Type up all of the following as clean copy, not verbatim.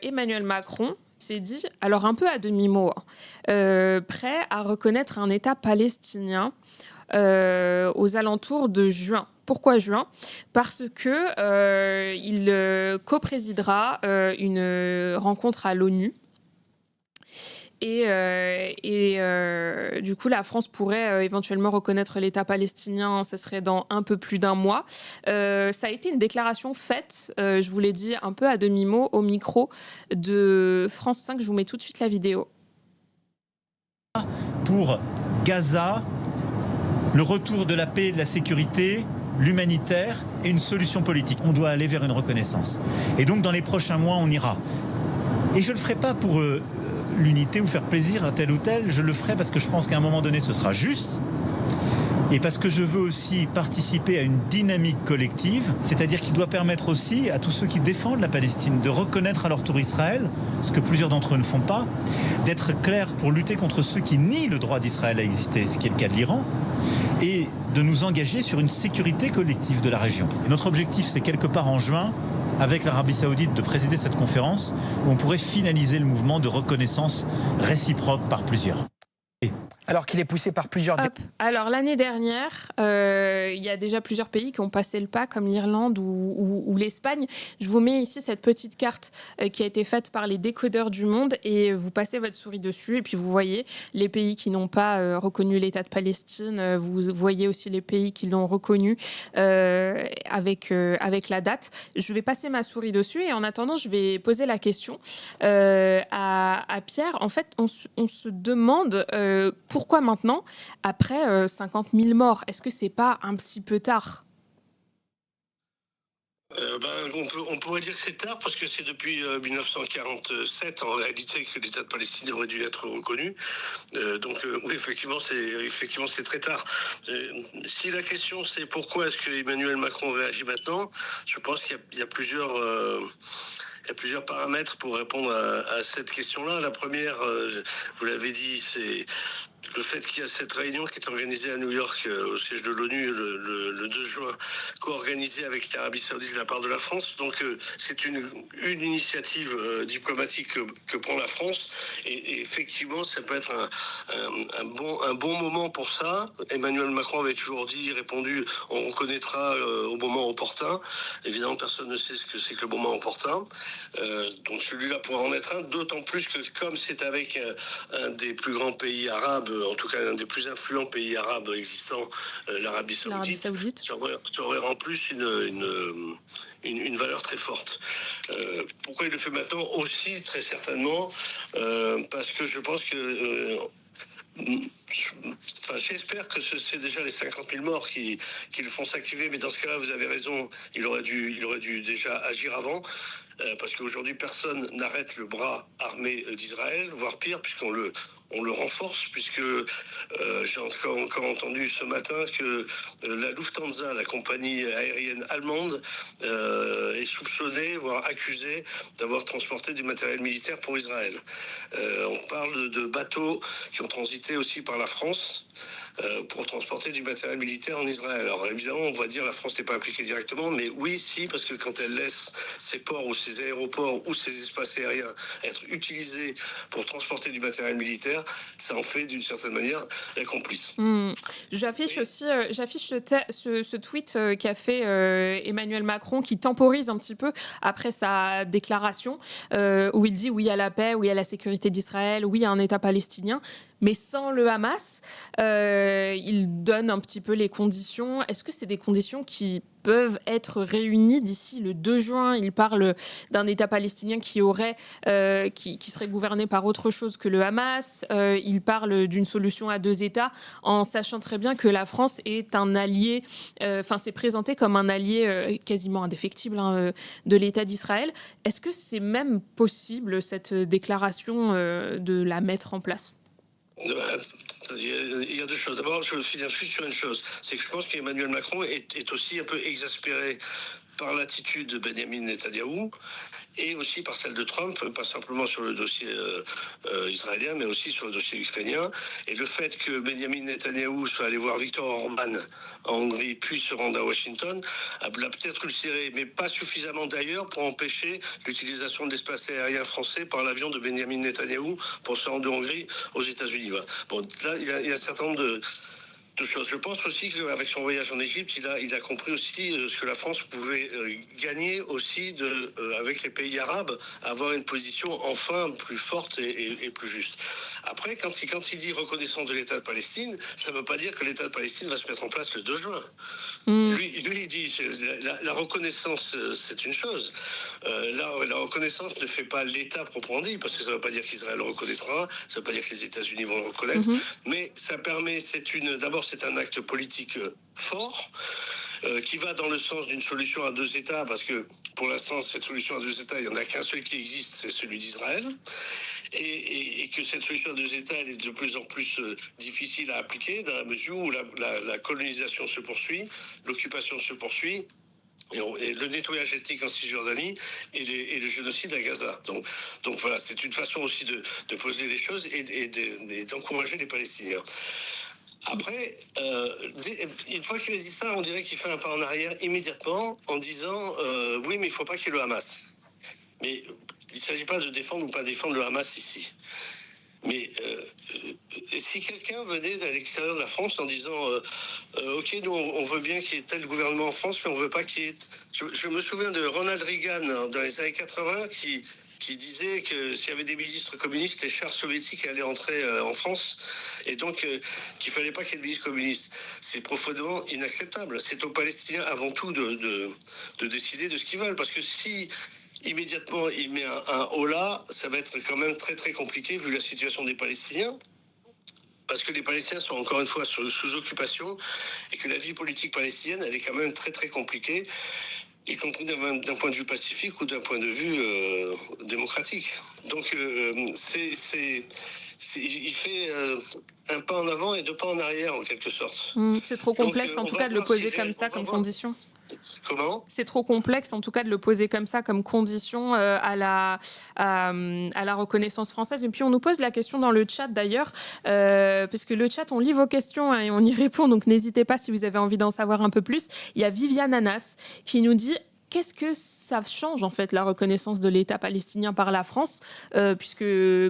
Emmanuel Macron s'est dit, alors un peu à demi-mot, prêt à reconnaître un État palestinien aux alentours de juin. Pourquoi juin ? Parce que il coprésidera une rencontre à l'ONU. Du coup, la France pourrait éventuellement reconnaître l'État palestinien, ça serait dans un peu plus d'un mois. Ça a été une déclaration faite, je vous l'ai dit, un peu à demi-mot, au micro de France 5. Je vous mets tout de suite la vidéo. Pour Gaza, le retour de la paix et de la sécurité, l'humanitaire et une solution politique. On doit aller vers une reconnaissance. Et donc, dans les prochains mois, on ira. Et je ne le ferai pas pour l'unité ou faire plaisir à tel ou tel. Je le ferai parce que je pense qu'à un moment donné, ce sera juste. Et parce que je veux aussi participer à une dynamique collective, c'est-à-dire qui doit permettre aussi à tous ceux qui défendent la Palestine de reconnaître à leur tour Israël, ce que plusieurs d'entre eux ne font pas, d'être clairs pour lutter contre ceux qui nient le droit d'Israël à exister, ce qui est le cas de l'Iran, et de nous engager sur une sécurité collective de la région. Et notre objectif, c'est quelque part en juin, avec l'Arabie Saoudite, de présider cette conférence où on pourrait finaliser le mouvement de reconnaissance réciproque par plusieurs. Alors qu'il est poussé par plusieurs... Alors l'année dernière, il y a déjà plusieurs pays qui ont passé le pas, comme l'Irlande ou l'Espagne. Je vous mets ici cette petite carte qui a été faite par les décodeurs du monde et vous passez votre souris dessus et puis vous voyez les pays qui n'ont pas reconnu l'État de Palestine. Vous voyez aussi les pays qui l'ont reconnu avec la date. Je vais passer ma souris dessus et en attendant, je vais poser la question à Pierre. En fait, on se demande... pourquoi maintenant, après 50 000 morts ? Est-ce que c'est pas un petit peu tard ? On pourrait dire que c'est tard parce que c'est depuis 1947 en réalité que l'État de Palestine aurait dû être reconnu. Oui, effectivement c'est très tard. Si la question c'est pourquoi est-ce que Emmanuel Macron réagit maintenant, je pense qu'il y a plusieurs... Il y a plusieurs paramètres pour répondre à cette question-là. La première, vous l'avez dit, c'est le fait qu'il y a cette réunion qui est organisée à New York, au siège de l'ONU, le 2 juin, co-organisée avec l'Arabie Saoudite de la part de la France. Donc, c'est une initiative diplomatique que prend la France. Et effectivement, ça peut être un bon moment pour ça. Emmanuel Macron avait toujours répondu, on reconnaîtra au moment opportun. Évidemment, personne ne sait ce que c'est que le moment opportun. Donc celui-là pourrait en être un, d'autant plus que comme c'est avec un des plus grands pays arabes, en tout cas un des plus influents pays arabes existants, l'Arabie Saoudite, ça aurait en plus une valeur très forte. Pourquoi il le fait maintenant aussi, très certainement, parce que je pense que... j'espère que c'est déjà les 50 000 morts qui le font s'activer, mais dans ce cas-là, vous avez raison, il aurait dû déjà agir avant, parce qu'aujourd'hui, personne n'arrête le bras armé d'Israël, voire pire, puisqu'on le renforce, puisque j'ai encore entendu ce matin que la Lufthansa, la compagnie aérienne allemande, est soupçonnée, voire accusée d'avoir transporté du matériel militaire pour Israël. On parle de bateaux qui ont transité aussi par la France pour transporter du matériel militaire en Israël. Alors évidemment, on va dire la France n'est pas impliquée directement, mais oui, si, parce que quand elle laisse ses ports ou ses aéroports ou ses espaces aériens être utilisés pour transporter du matériel militaire, ça en fait d'une certaine manière la complice. J'affiche aussi ce tweet qu'a fait Emmanuel Macron qui temporise un petit peu après sa déclaration où il dit oui à la paix, oui à la sécurité d'Israël, oui à un État palestinien, mais sans le Hamas. Il donne un petit peu les conditions. Est-ce que c'est des conditions qui peuvent être réunies d'ici le 2 juin? Il parle d'un État palestinien qui serait gouverné par autre chose que le Hamas. Il parle d'une solution à 2 États, en sachant très bien que la France est un allié, s'est présenté comme un allié quasiment indéfectible de l'État d'Israël. Est-ce que c'est même possible, cette déclaration, de la mettre en place? Il y a 2 choses. D'abord, je veux finir juste sur une chose. C'est que je pense qu'Emmanuel Macron est aussi un peu exaspéré par l'attitude de Benyamin Netanyahou et aussi par celle de Trump, pas simplement sur le dossier israélien, mais aussi sur le dossier ukrainien. Et le fait que Benjamin Netanyahou soit allé voir Viktor Orban en Hongrie, puis se rendre à Washington, a peut-être ulcéré, mais pas suffisamment d'ailleurs pour empêcher l'utilisation de l'espace aérien français par l'avion de Benjamin Netanyahou pour se rendre de Hongrie aux États-Unis. Voilà. Bon, là, il y a un certain nombre de choses. Je pense aussi qu'avec son voyage en Égypte, il a compris aussi ce que la France pouvait gagner aussi avec les pays arabes, avoir une position enfin plus forte et plus juste. Après, quand il dit reconnaissance de l'État de Palestine, ça ne veut pas dire que l'État de Palestine va se mettre en place le 2 juin. Lui, il dit la reconnaissance, c'est une chose. La reconnaissance ne fait pas l'État proprement dit, parce que ça ne veut pas dire qu'Israël le reconnaîtra, ça ne veut pas dire que les États-Unis vont le reconnaître, mais ça permet, d'abord c'est un acte politique fort, qui va dans le sens d'une solution à 2 États, parce que pour l'instant, cette solution à 2 États, il n'y en a qu'un seul qui existe, c'est celui d'Israël. Et que cette solution à 2 États, elle est de plus en plus difficile à appliquer, dans la mesure où la colonisation se poursuit, l'occupation se poursuit, et le nettoyage ethnique en Cisjordanie et le génocide à Gaza. Donc voilà, c'est une façon aussi de poser les choses et d'encourager les Palestiniens. Après, une fois qu'il a dit ça, on dirait qu'il fait un pas en arrière immédiatement en disant oui, mais il ne faut pas qu'il y ait le Hamas. Mais il ne s'agit pas de défendre ou pas défendre le Hamas ici. Mais si quelqu'un venait de l'extérieur de la France en disant ok, nous on veut bien qu'il y ait tel gouvernement en France, mais on ne veut pas qu'il y ait... Je me souviens de Ronald Reagan dans les années 80 qui disait que s'il y avait des ministres communistes, les chars soviétiques allaient entrer en France, et donc qu'il ne fallait pas qu'il y ait de ministres communistes. C'est profondément inacceptable. C'est aux Palestiniens avant tout de décider de ce qu'ils veulent, parce que si immédiatement il met un holà, ça va être quand même très très compliqué vu la situation des Palestiniens. Parce que les Palestiniens sont encore une fois sous occupation et que la vie politique palestinienne, elle est quand même très très compliquée, y compris d'un point de vue pacifique ou d'un point de vue démocratique. Donc il fait un pas en avant et 2 pas en arrière en quelque sorte. C'est trop complexe en tout cas de le poser comme ça comme condition. Comment ? C'est trop complexe, en tout cas, de le poser comme ça, comme condition à la reconnaissance française. Et puis, on nous pose la question dans le chat, d'ailleurs, parce que le chat, on lit vos questions et on y répond. Donc, n'hésitez pas si vous avez envie d'en savoir un peu plus. Il y a Viviane Anas qui nous dit... Qu'est-ce que ça change, en fait, la reconnaissance de l'État palestinien par la France, puisque,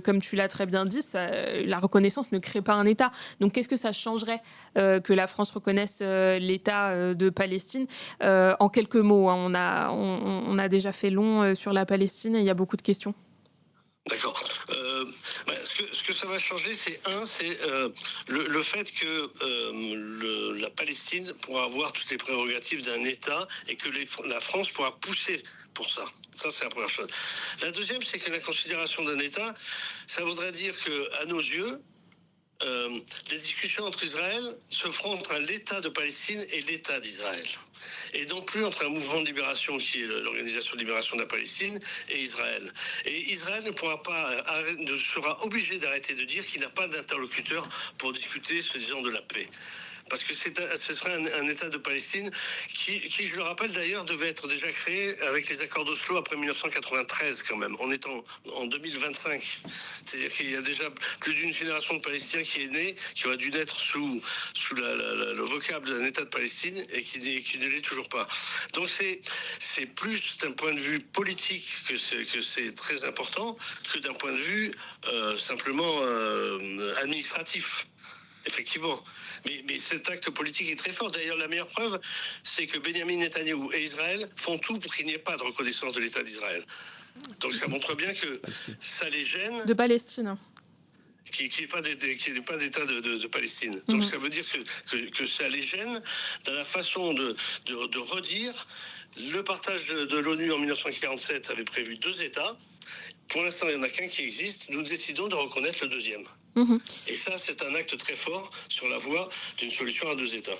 comme tu l'as très bien dit, la reconnaissance ne crée pas un État. Donc, qu'est-ce que ça changerait que la France reconnaisse l'État de Palestine ? En quelques mots, hein, on a déjà fait long sur la Palestine et il y a beaucoup de questions. D'accord. Ce que ça va changer, c'est le fait que la Palestine pourra avoir toutes les prérogatives d'un État et que la France pourra pousser pour ça. Ça, c'est la première chose. La deuxième, c'est que la considération d'un État, ça voudrait dire qu'à nos yeux, les discussions entre Israël se feront entre l'État de Palestine et l'État d'Israël. Et non plus entre un mouvement de libération qui est l'Organisation de libération de la Palestine et Israël. Et Israël ne sera obligé d'arrêter de dire qu'il n'a pas d'interlocuteur pour discuter, se disant, de la paix. Parce que ce serait un État de Palestine qui, je le rappelle d'ailleurs, devait être déjà créé avec les accords d'Oslo après 1993 quand même. On est en 2025. C'est-à-dire qu'il y a déjà plus d'une génération de Palestiniens qui est née, qui aurait dû naître sous le vocable d'un État de Palestine et qui ne l'est toujours pas. Donc c'est plus d'un point de vue politique que c'est très important que d'un point de vue simplement administratif. Effectivement. Mais cet acte politique est très fort. D'ailleurs, la meilleure preuve, c'est que Benjamin Netanyahou et Israël font tout pour qu'il n'y ait pas de reconnaissance de l'État d'Israël. Donc ça montre bien que ça les gêne. De Palestine. Qu'il n'y ait pas d'État de Palestine. Donc ça veut dire que ça les gêne dans la façon de redire. Le partage de l'ONU en 1947 avait prévu 2 États. Pour l'instant, il n'y en a qu'un qui existe. Nous décidons de reconnaître le deuxième. Et ça, c'est un acte très fort sur la voie d'une solution à 2 États.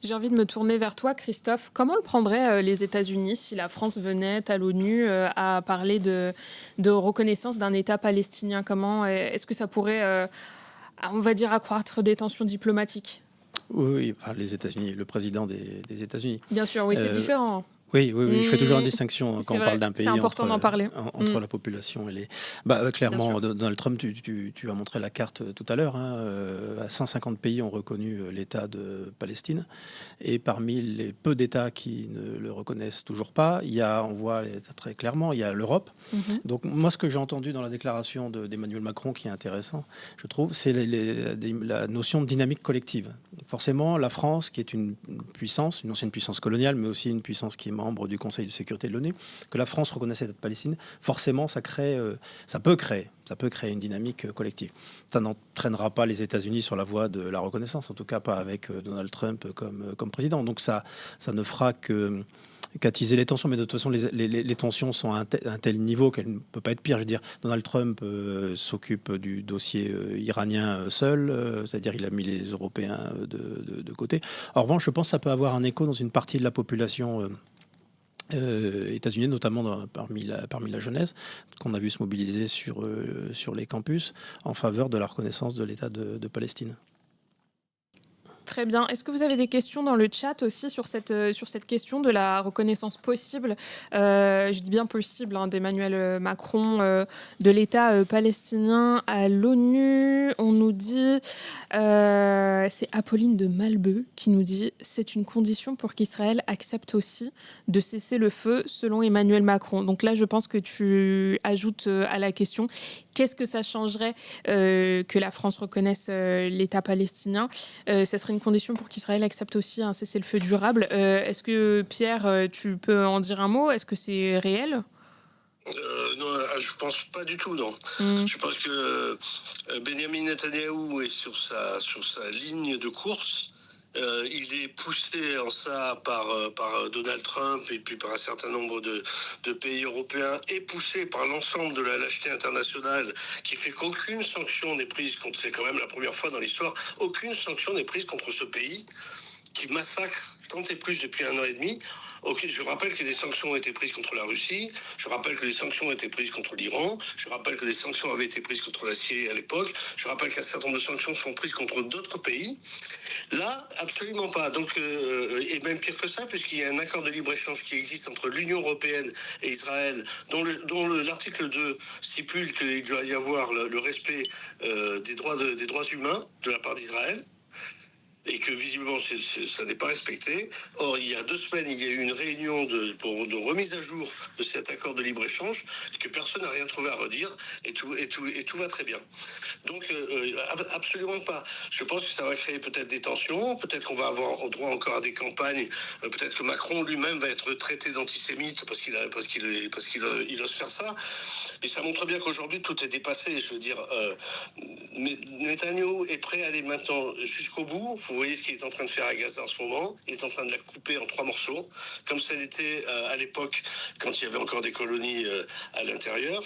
J'ai envie de me tourner vers toi, Christophe. Comment le prendraient les États-Unis si la France venait à l'ONU à parler de reconnaissance d'un État palestinien ? Comment est-ce que ça pourrait, on va dire, accroître des tensions diplomatiques ? Oui, les États-Unis, le président des États-Unis. Bien sûr, oui, c'est différent. Oui, je fais toujours une distinction C'est quand on vrai, parle d'un pays c'est important d'en parler. entre la population et les... clairement, Donald Trump, tu as montré la carte tout à l'heure. 150 pays ont reconnu l'État de Palestine. Et parmi les peu d'États qui ne le reconnaissent toujours pas, on voit très clairement, il y a l'Europe. Donc moi, ce que j'ai entendu dans la déclaration d'Emmanuel Macron, qui est intéressant, je trouve, c'est la notion de dynamique collective. Forcément, la France, qui est une puissance, une ancienne puissance coloniale, mais aussi une puissance qui est membre du Conseil de sécurité de l'ONU, que la France reconnaisse l'État de Palestine, forcément, ça peut créer une dynamique collective. Ça n'entraînera pas les États-Unis sur la voie de la reconnaissance, en tout cas pas avec Donald Trump comme président. Donc ça ne fera qu'attiser les tensions, mais de toute façon, les tensions sont à un tel niveau qu'elles ne peuvent pas être pires. Je veux dire, Donald Trump s'occupe du dossier iranien seul, c'est-à-dire il a mis les Européens de côté. En revanche, je pense que ça peut avoir un écho dans une partie de la population états-unienne, notamment parmi la jeunesse, qu'on a vu se mobiliser sur les campus en faveur de la reconnaissance de l'État de Palestine. Très bien. Est-ce que vous avez des questions dans le chat aussi sur cette question de la reconnaissance possible, je dis bien possible, d'Emmanuel Macron, de l'État palestinien à l'ONU? On nous dit, c'est Apolline de Malbeux qui nous dit « C'est une condition pour qu'Israël accepte aussi de cesser le feu selon Emmanuel Macron ». Donc là, je pense que tu ajoutes à la question, qu'est-ce que ça changerait que la France reconnaisse l'État palestinien? Ça serait une condition pour qu'Israël accepte aussi un cessez-le-feu durable. Est-ce que, Pierre, tu peux en dire un mot? Est-ce que c'est réel? Non, je pense pas du tout, non. Je pense que Benjamin Netanyahou est sur sa ligne de course. Il est poussé en ça par Donald Trump et puis par un certain nombre de pays européens, et poussé par l'ensemble de la lâcheté internationale qui fait qu'aucune sanction n'est prise contre, c'est quand même la première fois dans l'histoire, aucune sanction n'est prise contre ce pays qui massacre tant et plus depuis 1 an et demi. Je rappelle que des sanctions ont été prises contre la Russie, je rappelle que des sanctions ont été prises contre l'Iran, je rappelle que des sanctions avaient été prises contre la Syrie à l'époque, je rappelle qu'un certain nombre de sanctions sont prises contre d'autres pays. Là, absolument pas. Donc, et même pire que ça, puisqu'il y a un accord de libre-échange qui existe entre l'Union européenne et Israël, dont l'article 2 stipule qu'il doit y avoir le respect des droits humains de la part d'Israël, et que visiblement ça n'est pas respecté. Or, il y a 2 semaines, il y a eu une réunion de remise à jour de cet accord de libre-échange que personne n'a rien trouvé à redire, et tout va très bien. Donc, absolument pas. Je pense que ça va créer peut-être des tensions, peut-être qu'on va avoir droit encore à des campagnes, peut-être que Macron lui-même va être traité d'antisémite parce qu'il ose faire ça. Et ça montre bien qu'aujourd'hui, tout est dépassé. Je veux dire, Netanyahou est prêt à aller maintenant jusqu'au bout. Vous voyez ce qu'il est en train de faire à Gaza en ce moment. Il est en train de la couper en 3 morceaux, comme ça l'était à l'époque, quand il y avait encore des colonies à l'intérieur.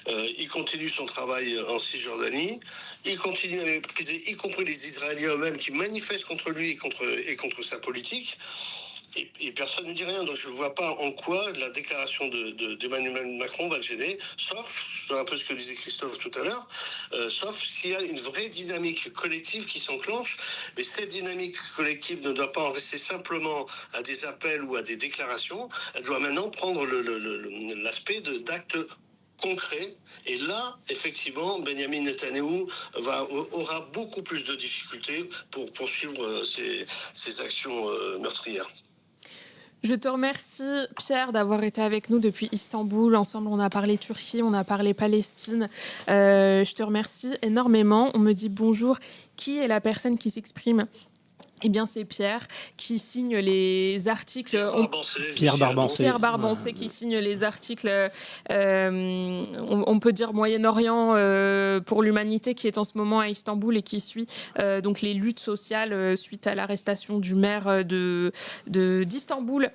Il continue son travail en Cisjordanie. Il continue à mépriser, y compris les Israéliens eux-mêmes qui manifestent contre lui et contre sa politique. Et personne ne dit rien, donc je ne vois pas en quoi la déclaration d'Emmanuel Macron va le gêner, sauf, c'est un peu ce que disait Christophe tout à l'heure, sauf s'il y a une vraie dynamique collective qui s'enclenche. Mais cette dynamique collective ne doit pas en rester simplement à des appels ou à des déclarations, elle doit maintenant prendre l'aspect d'actes concret. Et là, effectivement, Benjamin Netanyahou aura beaucoup plus de difficultés pour poursuivre ses actions meurtrières. Je te remercie, Pierre, d'avoir été avec nous depuis Istanbul. Ensemble, on a parlé Turquie, on a parlé Palestine. Je te remercie énormément. On me dit bonjour. Qui est la personne qui s'exprime ? Eh bien, c'est Pierre qui signe les articles. Pierre Barbancé Qui signe les articles, on peut dire Moyen-Orient pour l'humanité, qui est en ce moment à Istanbul et qui suit donc les luttes sociales suite à l'arrestation du maire d'Istanbul.